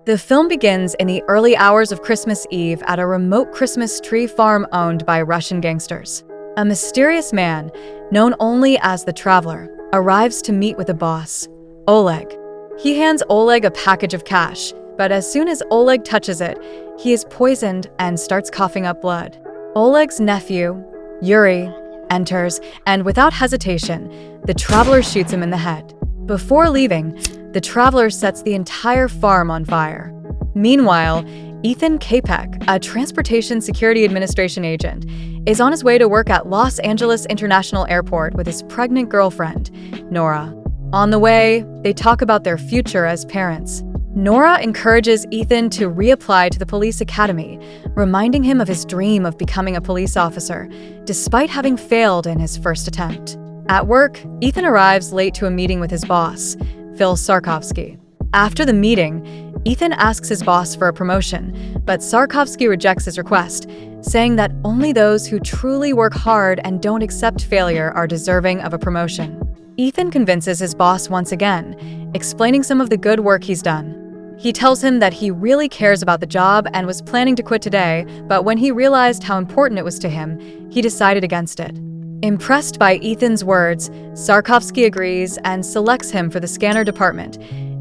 The film begins in the early hours of Christmas Eve at a remote Christmas tree farm owned by Russian gangsters. A mysterious man, known only as the Traveler, arrives to meet with the boss, Oleg. He hands Oleg a package of cash, but as soon as Oleg touches it, he is poisoned and starts coughing up blood. Oleg's nephew, Yuri, enters, and without hesitation, the Traveler shoots him in the head. Before leaving, the Traveler sets the entire farm on fire. Meanwhile, Ethan Kopek, a Transportation Security Administration agent, is on his way to work at Los Angeles International Airport with his pregnant girlfriend, Nora. On the way, they talk about their future as parents. Nora encourages Ethan to reapply to the police academy, reminding him of his dream of becoming a police officer, despite having failed in his first attempt. At work, Ethan arrives late to a meeting with his boss, Phil Sarkovsky. After the meeting, Ethan asks his boss for a promotion, but Sarkovsky rejects his request, saying that only those who truly work hard and don't accept failure are deserving of a promotion. Ethan convinces his boss once again, explaining some of the good work he's done. He tells him that he really cares about the job and was planning to quit today, but when he realized how important it was to him, he decided against it. Impressed by Ethan's words, Sarkovsky agrees and selects him for the scanner department,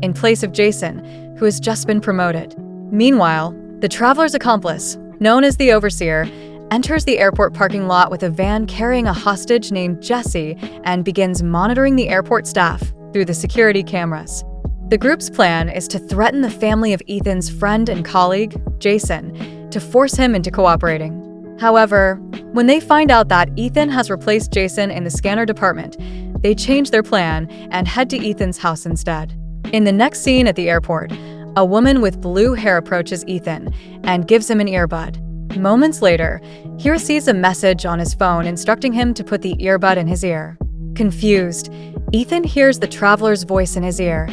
in place of Jason, who has just been promoted. Meanwhile, the Traveler's accomplice, known as the Overseer, enters the airport parking lot with a van carrying a hostage named Jesse and begins monitoring the airport staff through the security cameras. The group's plan is to threaten the family of Ethan's friend and colleague, Jason, to force him into cooperating. However, when they find out that Ethan has replaced Jason in the scanner department, they change their plan and head to Ethan's house instead. In the next scene at the airport, a woman with blue hair approaches Ethan and gives him an earbud. Moments later, he receives a message on his phone instructing him to put the earbud in his ear. Confused, Ethan hears the Traveler's voice in his ear,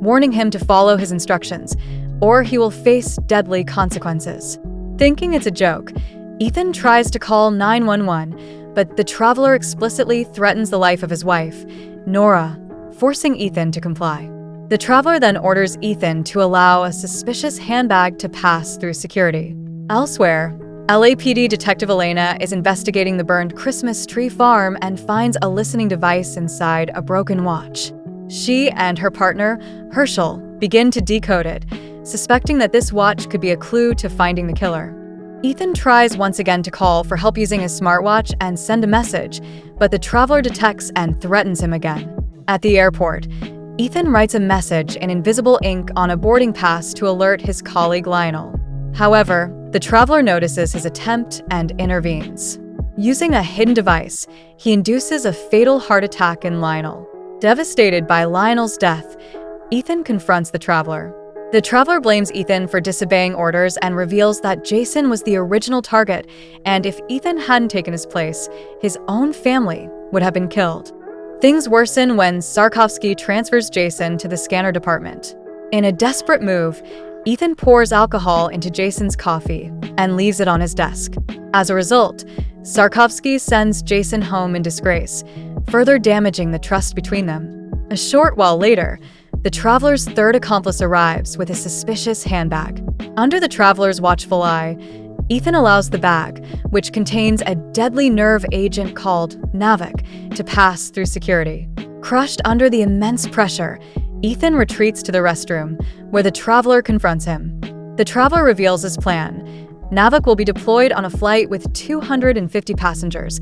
warning him to follow his instructions, or he will face deadly consequences. Thinking it's a joke, Ethan tries to call 911, but the Traveler explicitly threatens the life of his wife, Nora, forcing Ethan to comply. The Traveler then orders Ethan to allow a suspicious handbag to pass through security. Elsewhere, LAPD Detective Elena is investigating the burned Christmas tree farm and finds a listening device inside a broken watch. She and her partner, Herschel, begin to decode it, suspecting that this watch could be a clue to finding the killer. Ethan tries once again to call for help using his smartwatch and send a message, but the Traveler detects and threatens him again. At the airport, Ethan writes a message in invisible ink on a boarding pass to alert his colleague Lionel. However, the Traveler notices his attempt and intervenes. Using a hidden device, he induces a fatal heart attack in Lionel. Devastated by Lionel's death, Ethan confronts the Traveler. The Traveler blames Ethan for disobeying orders and reveals that Jason was the original target, and if Ethan hadn't taken his place, his own family would have been killed. Things worsen when Sarkovsky transfers Jason to the scanner department. In a desperate move, Ethan pours alcohol into Jason's coffee and leaves it on his desk. As a result, Sarkovsky sends Jason home in disgrace, further damaging the trust between them. A short while later, the Traveler's third accomplice arrives with a suspicious handbag. Under the Traveler's watchful eye, Ethan allows the bag, which contains a deadly nerve agent called Navik, to pass through security. Crushed under the immense pressure, Ethan retreats to the restroom, where the Traveler confronts him. The Traveler reveals his plan. Navik will be deployed on a flight with 250 passengers,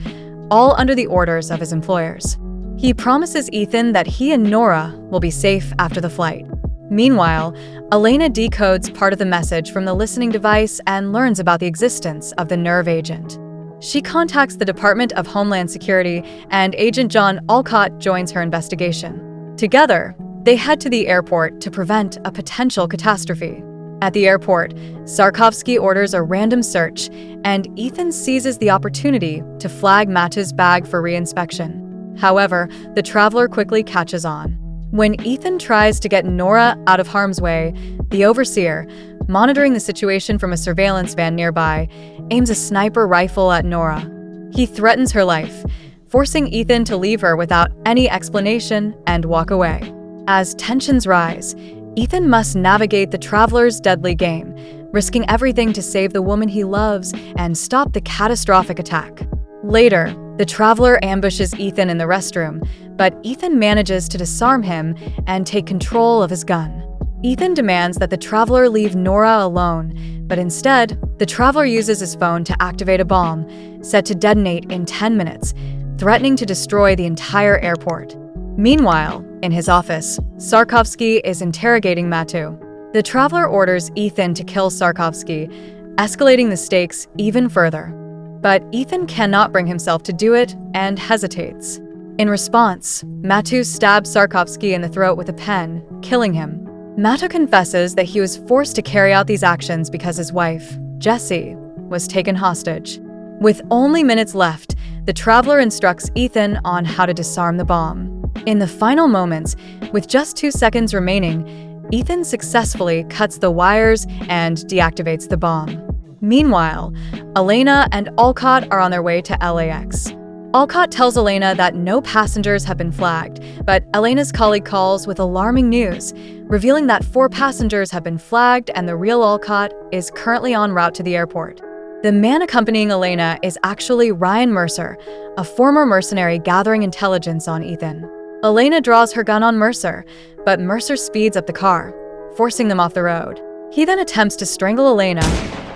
all under the orders of his employers. He promises Ethan that he and Nora will be safe after the flight. Meanwhile, Elena decodes part of the message from the listening device and learns about the existence of the nerve agent. She contacts the Department of Homeland Security, and Agent John Alcott joins her investigation. Together, they head to the airport to prevent a potential catastrophe. At the airport, Sarkovsky orders a random search, and Ethan seizes the opportunity to flag Match's bag for reinspection. However, the Traveler quickly catches on. When Ethan tries to get Nora out of harm's way, the Overseer, monitoring the situation from a surveillance van nearby, aims a sniper rifle at Nora. He threatens her life, forcing Ethan to leave her without any explanation and walk away. As tensions rise, Ethan must navigate the traveler's deadly game, risking everything to save the woman he loves and stop the catastrophic attack. Later, the traveler ambushes Ethan in the restroom, but Ethan manages to disarm him and take control of his gun. Ethan demands that the traveler leave Nora alone, but instead, the traveler uses his phone to activate a bomb, set to detonate in 10 minutes, threatening to destroy the entire airport. Meanwhile, in his office, Sarkovsky is interrogating Matu. The traveler orders Ethan to kill Sarkovsky, escalating the stakes even further. But Ethan cannot bring himself to do it and hesitates. In response, Matu stabs Sarkovsky in the throat with a pen, killing him. Matu confesses that he was forced to carry out these actions because his wife, Jessie, was taken hostage. With only minutes left, the traveler instructs Ethan on how to disarm the bomb. In the final moments, with just 2 seconds remaining, Ethan successfully cuts the wires and deactivates the bomb. Meanwhile, Elena and Alcott are on their way to LAX. Alcott tells Elena that no passengers have been flagged, but Elena's colleague calls with alarming news, revealing that 4 passengers have been flagged and the real Alcott is currently en route to the airport. The man accompanying Elena is actually Ryan Mercer, a former mercenary gathering intelligence on Ethan. Elena draws her gun on Mercer, but Mercer speeds up the car, forcing them off the road. He then attempts to strangle Elena,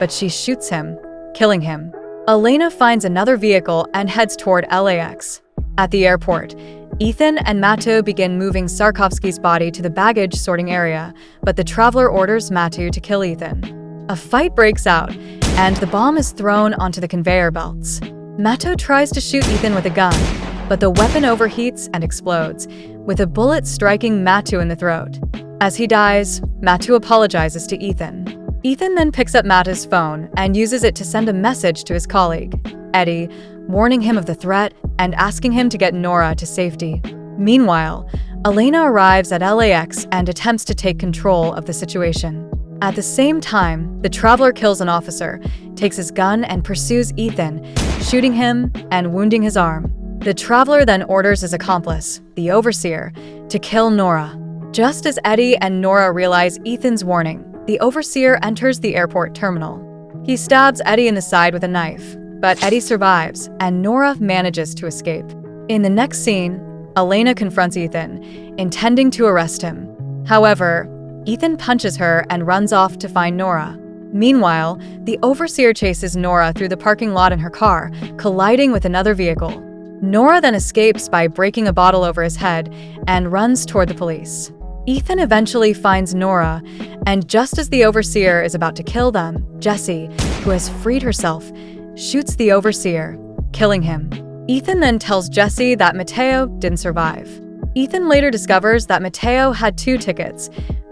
but she shoots him, killing him. Elena finds another vehicle and heads toward LAX. At the airport, Ethan and Matu begin moving Sarkovsky's body to the baggage sorting area, but the traveler orders Matu to kill Ethan. A fight breaks out, and the bomb is thrown onto the conveyor belts. Matu tries to shoot Ethan with a gun, but the weapon overheats and explodes, with a bullet striking Matu in the throat. As he dies, Matu apologizes to Ethan. Ethan then picks up Matu's phone and uses it to send a message to his colleague, Eddie, warning him of the threat and asking him to get Nora to safety. Meanwhile, Elena arrives at LAX and attempts to take control of the situation. At the same time, the traveler kills an officer, takes his gun and pursues Ethan, shooting him and wounding his arm. The traveler then orders his accomplice, the overseer, to kill Nora. Just as Eddie and Nora realize Ethan's warning, the overseer enters the airport terminal. He stabs Eddie in the side with a knife, but Eddie survives and Nora manages to escape. In the next scene, Elena confronts Ethan, intending to arrest him. However, Ethan punches her and runs off to find Nora. Meanwhile, the overseer chases Nora through the parking lot in her car, colliding with another vehicle. Nora then escapes by breaking a bottle over his head and runs toward the police. Ethan eventually finds Nora, and just as the overseer is about to kill them, Jessie, who has freed herself, shoots the overseer, killing him. Ethan then tells Jessie that Mateo didn't survive. Ethan later discovers that Mateo had 2 tickets,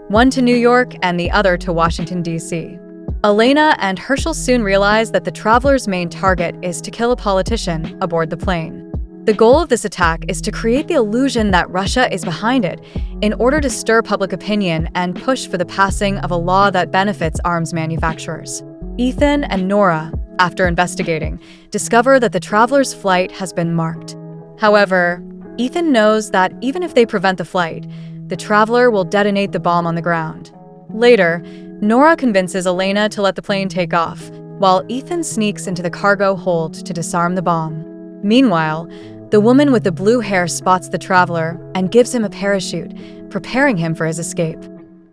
one to New York and the other to Washington, D.C. Elena and Herschel soon realize that the traveler's main target is to kill a politician aboard the plane. The goal of this attack is to create the illusion that Russia is behind it in order to stir public opinion and push for the passing of a law that benefits arms manufacturers. Ethan and Nora, after investigating, discover that the traveler's flight has been marked. However, Ethan knows that even if they prevent the flight, the traveler will detonate the bomb on the ground. Later, Nora convinces Elena to let the plane take off, while Ethan sneaks into the cargo hold to disarm the bomb. Meanwhile, the woman with the blue hair spots the traveler and gives him a parachute, preparing him for his escape.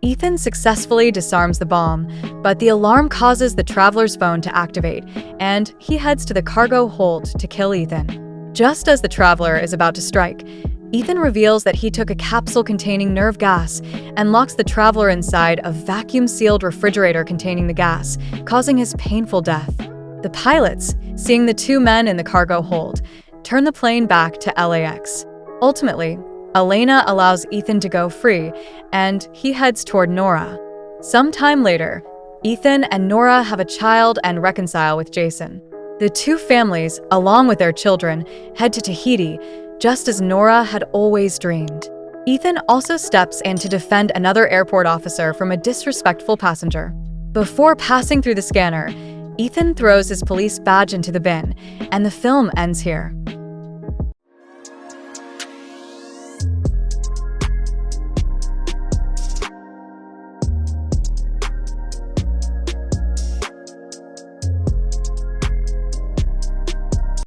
Ethan successfully disarms the bomb, but the alarm causes the traveler's phone to activate, and he heads to the cargo hold to kill Ethan. Just as the traveler is about to strike, Ethan reveals that he took a capsule containing nerve gas and locks the traveler inside a vacuum-sealed refrigerator containing the gas, causing his painful death. The pilots, seeing the 2 men in the cargo hold, turn the plane back to LAX. Ultimately, Elena allows Ethan to go free, and he heads toward Nora. Sometime later, Ethan and Nora have a child and reconcile with Jason. The 2 families, along with their children, head to Tahiti, just as Nora had always dreamed. Ethan also steps in to defend another airport officer from a disrespectful passenger. Before passing through the scanner, Ethan throws his police badge into the bin, and the film ends here.